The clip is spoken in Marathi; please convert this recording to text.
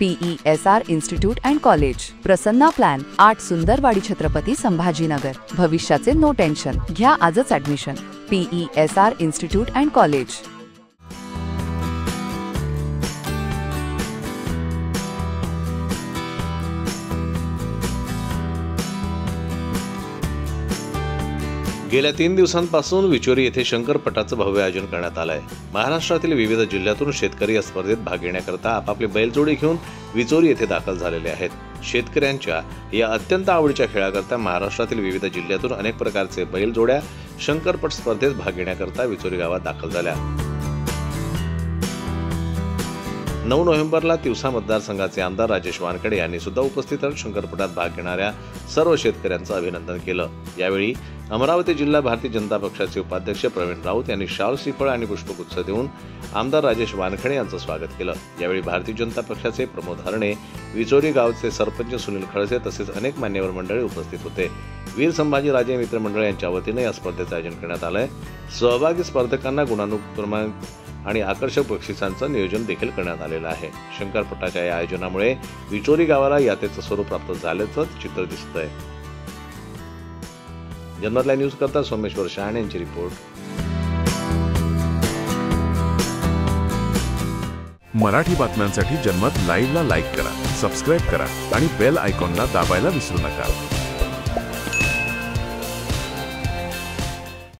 PESR institute and college, Prasanna plan, 8 Sundarwadi Chhatrapati Sambhajinagar. भविष्याचे नो टेन्शन, घ्या आजच admission. PESR institute and college. गेल्या 3 दिवसांपासून विचोरी येथे शंकरपटाचं भव्य आयोजन करण्यात आलं आहे। महाराष्ट्रातील विविध जिल्ह्यातून शेतकरी या स्पर्धेत भाग घेण्याकरता आपापली बैलजोडी घेऊन विचोरी येथे दाखल झालेले आहेत। शेतकऱ्यांच्या या अत्यंत आवडीच्या खेळाकरता महाराष्ट्रातील विविध जिल्ह्यातून अनेक प्रकारचे बैलजोड्या शंकरपट स्पर्धेत भाग घेण्याकरता विचोरी गावात दाखल झाल्या। 9 नोव्हेंबरला तिवसा मतदारसंघाचे आमदार राजेश वानखेडे यांनी सुद्धा उपस्थित राहून शंकरपटात भाग घेणाऱ्या सर्व शेतकऱ्यांचं अभिनंदन केलं। यावेळी अमरावती जिल्हा भारतीय जनता पक्षाचे उपाध्यक्ष प्रवीण राऊत यांनी शाल, श्रीफळ आणि पुष्पगुच्छ देऊन आमदार राजेश वानखेडे यांचं स्वागत केलं। यावेळी भारतीय जनता पक्षाचे प्रमोद हरणे, विचोरी गावचे सरपंच सुनील खळसे तसेच अनेक मान्यवर मंडळी उपस्थित होते। वीर संभाजी राजे मित्र मंडळ यांच्या वतीने या स्पर्धेचं आयोजन करण्यात आलंय। सहभागी स्पर्धकांना गुणानुक्रमांक आणि आकर्षक बक्षिसांचं नियोजन देखील करण्यात आलेलं आहे। शंकरपटाच्या या आयोजनामुळे विचोरी गावाला यात्रेचं स्वरूप प्राप्त झाल्याचं चित्र दिसतंय। जनमत लाईव्ह न्यूज करता सोमेश्वर शहाणे यांची रिपोर्ट। मराठी बातम्यांसाठी जनमत लाईव्हला लाईक करा, सबस्क्राईब करा आणि बेल आयकॉनला दाबायला विसरू नका।